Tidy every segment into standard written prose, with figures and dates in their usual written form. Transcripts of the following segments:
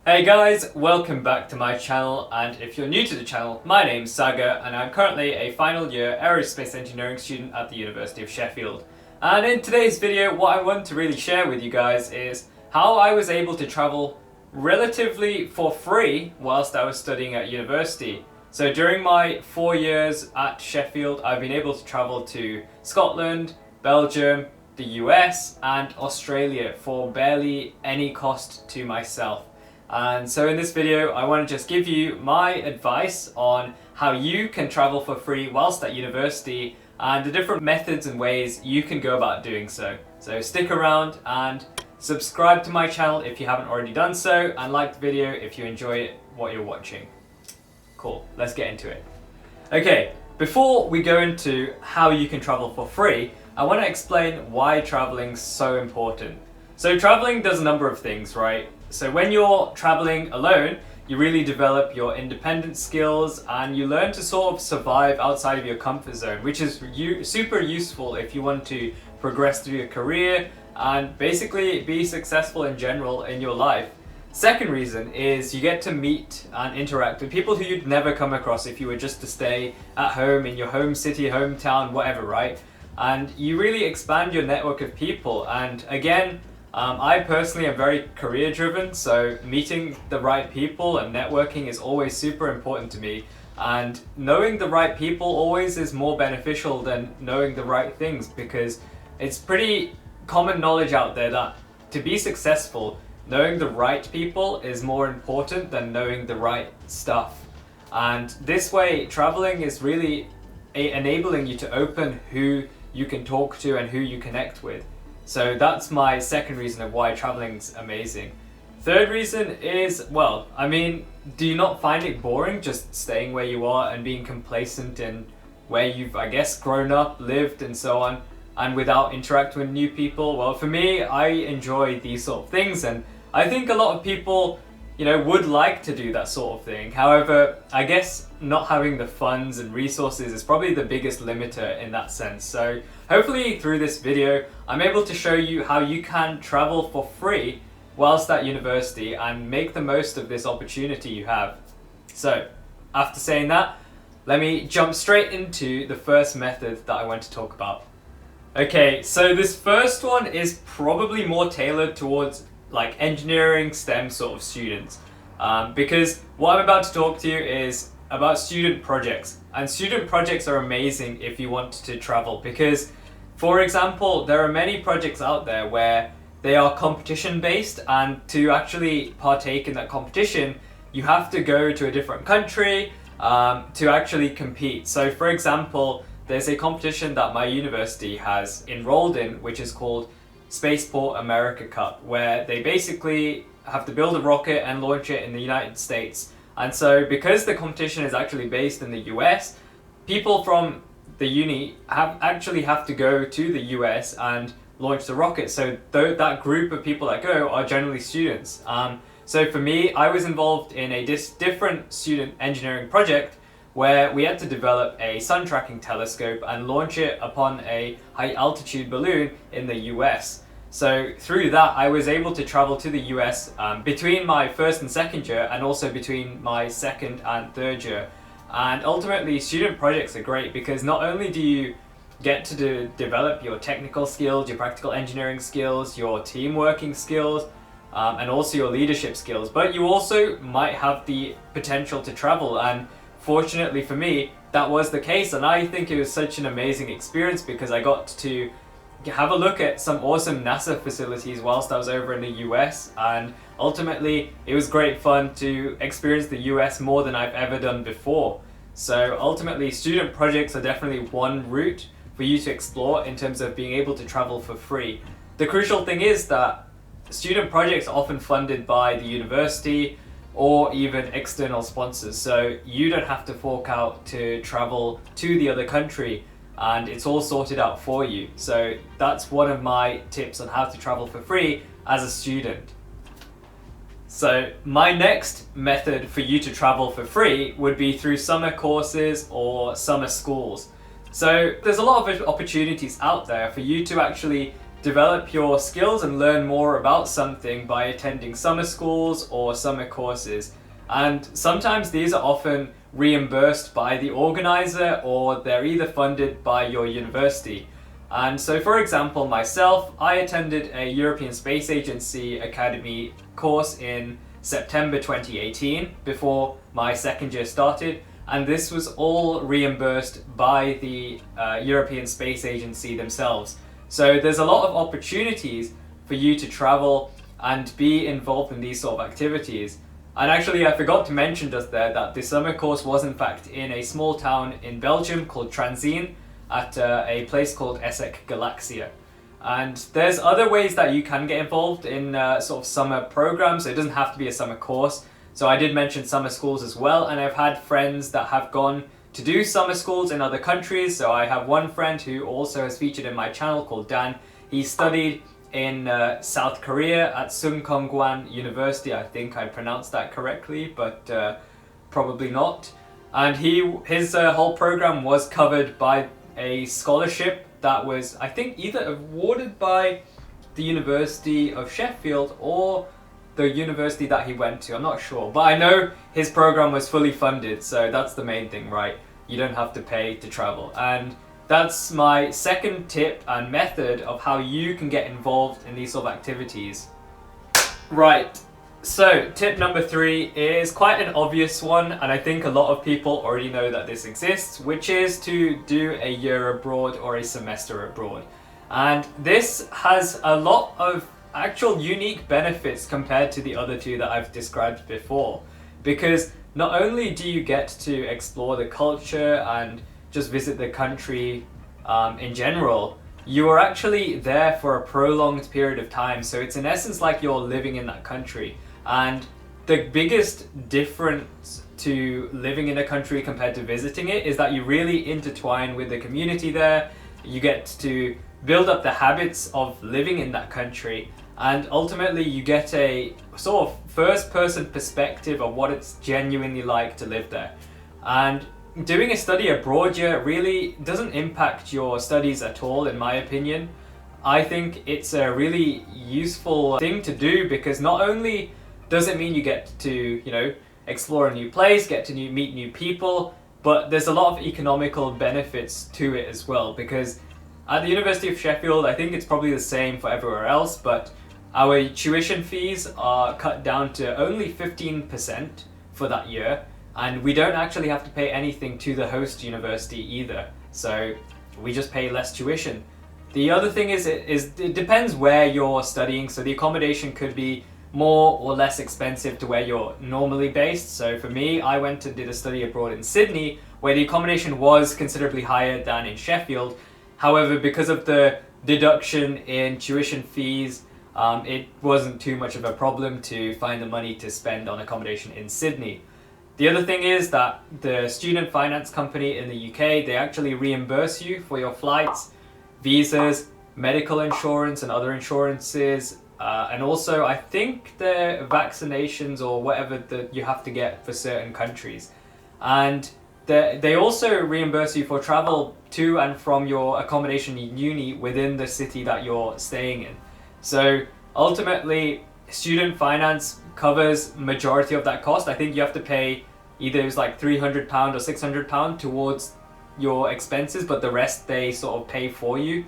Hey guys, welcome back to my channel, and if you're new to the channel, my name's Saga and I'm currently a final year aerospace engineering student at the University of Sheffield. And in today's video, what I want to really share with you guys is how I was able to travel relatively for free whilst I was studying at university. So during my 4 years at Sheffield, I've been able to travel to Scotland, Belgium, the US and Australia for barely any cost to myself. And so in this video, I want to just give you my advice on how you can travel for free whilst at university and the different methods and ways you can go about doing so. So stick around and subscribe to my channel if you haven't already done so, and like the video if you enjoy what you're watching. Cool, let's get into it. Okay, before we go into how you can travel for free, I want to explain why traveling's so important. So travelling does a number of things, right? So when you're traveling alone, you really develop your independent skills and you learn to sort of survive outside of your comfort zone, which is super useful if you want to progress through your career and basically be successful in general in your life. Second reason is you get to meet and interact with people who you'd never come across if you were just to stay at home in your home city, hometown, whatever, right? And you really expand your network of people. And again, I personally am very career driven, so meeting the right people and networking is always super important to me. And knowing the right people always is more beneficial than knowing the right things, because it's pretty common knowledge out there that to be successful, knowing the right people is more important than knowing the right stuff. And this way, traveling is really enabling you to open who you can talk to and who you connect with. So that's my second reason of why traveling's amazing. Third reason is, well, I mean, do you not find it boring just staying where you are and being complacent in where you've, I guess, grown up, lived and so on, and without interacting with new people? Well, for me, I enjoy these sort of things, and I think a lot of people, would like to do that sort of thing. However, I guess not having the funds and resources is probably the biggest limiter in that sense. So hopefully through this video, I'm able to show you how you can travel for free whilst at university and make the most of this opportunity you have. So after saying that, let me jump straight into the first method that I want to talk about. Okay, so this first one is probably more tailored towards like engineering STEM sort of students, because what I'm about to talk to you is about student projects. And student projects are amazing if you want to travel, because for example, there are many projects out there where they are competition based, and to actually partake in that competition you have to go to a different country to actually compete. So for example, there's a competition that my university has enrolled in which is called Spaceport America Cup, where they basically have to build a rocket and launch it in the United States. And so because the competition is actually based in the US, people from the uni have to go to the US and launch the rocket. So that group of people that go are generally students. So for me, I was involved in a different student engineering project where we had to develop a sun tracking telescope and launch it upon a high altitude balloon in the US. So through that, I was able to travel to the US between my first and second year, and also between my second and third year. And ultimately, student projects are great because not only do you get to develop your technical skills, your practical engineering skills, your team working skills, and also your leadership skills, but you also might have the potential to travel. And fortunately for me, that was the case, and I think it was such an amazing experience because I got to have a look at some awesome NASA facilities whilst I was over in the US, and ultimately it was great fun to experience the US more than I've ever done before. So ultimately, student projects are definitely one route for you to explore in terms of being able to travel for free. The crucial thing is that student projects are often funded by the university or even external sponsors, so you don't have to fork out to travel to the other country, and it's all sorted out for you. So that's one of my tips on how to travel for free as a student. So my next method for you to travel for free would be through summer courses or summer schools. So there's a lot of opportunities out there for you to actually develop your skills and learn more about something by attending summer schools or summer courses. And sometimes these are often reimbursed by the organizer, or they're either funded by your university. And so, for example, myself, I attended a European Space Agency Academy course in September 2018 before my second year started, and this was all reimbursed by the European Space Agency themselves. So there's a lot of opportunities for you to travel and be involved in these sort of activities. And actually, I forgot to mention just there that the summer course was in fact in a small town in Belgium called Transine at a place called Essek Galaxia. And there's other ways that you can get involved in sort of summer programs. It doesn't have to be a summer course. So I did mention summer schools as well, and I've had friends that have gone to do summer schools in other countries. So I have one friend who also has featured in my channel called Dan. He studied in South Korea at Sungkongwan University. I think I pronounced that correctly, but probably not. And his whole program was covered by a scholarship that was, I think, either awarded by the University of Sheffield or the university that he went to. I'm not sure, but I know his program was fully funded, so that's the main thing, right? You don't have to pay to travel. And that's my second tip and method of how you can get involved in these sort of activities. Right, so tip number 3 is quite an obvious one, and I think a lot of people already know that this exists, which is to do a year abroad or a semester abroad. And this has a lot of actual unique benefits compared to the other two that I've described before, because not only do you get to explore the culture and just visit the country in general, you are actually there for a prolonged period of time. So it's in essence like you're living in that country. And the biggest difference to living in a country compared to visiting it is that you really intertwine with the community there. You get to build up the habits of living in that country, and ultimately you get a sort of first-person perspective of what it's genuinely like to live there. And doing a study abroad year really doesn't impact your studies at all, in my opinion. I think it's a really useful thing to do, because not only does it mean you get to, explore a new place, get to meet new people, but there's a lot of economical benefits to it as well, because at the University of Sheffield, I think it's probably the same for everywhere else, but our tuition fees are cut down to only 15% for that year, and we don't actually have to pay anything to the host university either, so we just pay less tuition. The other thing is it depends where you're studying, so the accommodation could be more or less expensive to where you're normally based. So for me, I went and did a study abroad in Sydney, where the accommodation was considerably higher than in Sheffield. However, because of the deduction in tuition fees, it wasn't too much of a problem to find the money to spend on accommodation in Sydney. The other thing is that the student finance company in the UK, they actually reimburse you for your flights, visas, medical insurance and other insurances, and also I think the vaccinations or whatever that you have to get for certain countries. And they also reimburse you for travel to and from your accommodation in uni within the city that you're staying in. So ultimately, student finance covers majority of that cost. I think you have to pay either it's like £300 or £600 towards your expenses, but the rest they sort of pay for you.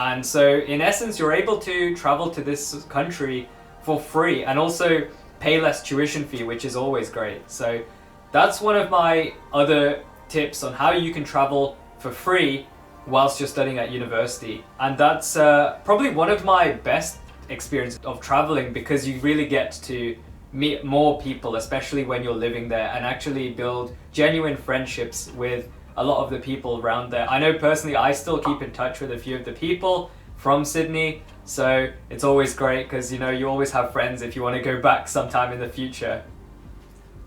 And so in essence, you're able to travel to this country for free and also pay less tuition fee, which is always great. So that's one of my other tips on how you can travel for free whilst you're studying at university. And that's probably one of my best experiences of traveling, because you really get to meet more people, especially when you're living there, and actually build genuine friendships with a lot of the people around there. I know personally I still keep in touch with a few of the people from Sydney, so it's always great because you always have friends if you want to go back sometime in the future.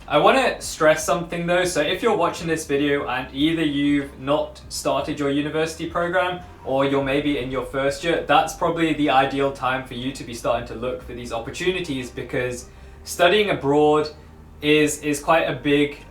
I want to stress something though, so if you're watching this video and either you've not started your university program or you're maybe in your first year, that's probably the ideal time for you to be starting to look for these opportunities, because studying abroad is quite a big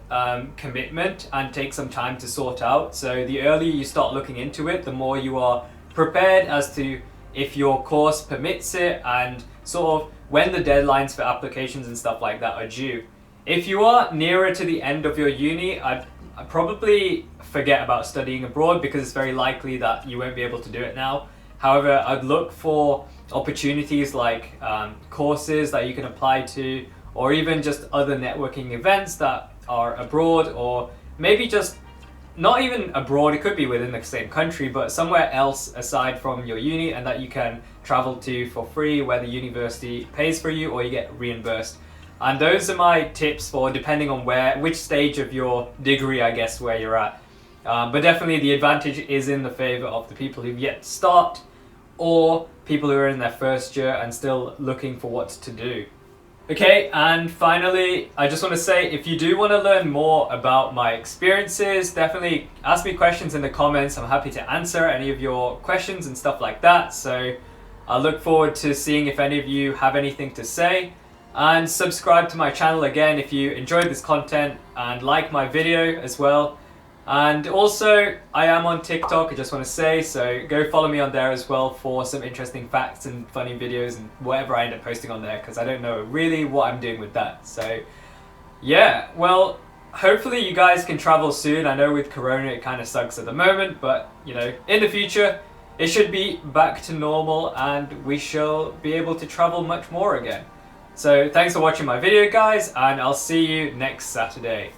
commitment and takes some time to sort out. So the earlier you start looking into it, the more you are prepared as to if your course permits it and sort of when the deadlines for applications and stuff like that are due. If you are nearer to the end of your uni, I'd probably forget about studying abroad because it's very likely that you won't be able to do it now. However, I'd look for opportunities like courses that you can apply to, or even just other networking events that are abroad, or maybe just not even abroad, it could be within the same country, but somewhere else aside from your uni and that you can travel to for free, where the university pays for you or you get reimbursed. And those are my tips for depending on which stage of your degree, I guess, where you're at. But definitely the advantage is in the favor of the people who've yet to start, or people who are in their first year and still looking for what to do. Okay, and finally, I just want to say, if you do want to learn more about my experiences, definitely ask me questions in the comments. I'm happy to answer any of your questions and stuff like that. So I look forward to seeing if any of you have anything to say. And subscribe to my channel again if you enjoyed this content, and like my video as well. And also, I am on TikTok, I just want to say, so go follow me on there as well for some interesting facts and funny videos and whatever I end up posting on there, because I don't know really what I'm doing with that. So yeah, well, hopefully you guys can travel soon. I know with Corona it kind of sucks at the moment, but you know, in the future it should be back to normal and we shall be able to travel much more again. So thanks for watching my video, guys, and I'll see you next Saturday.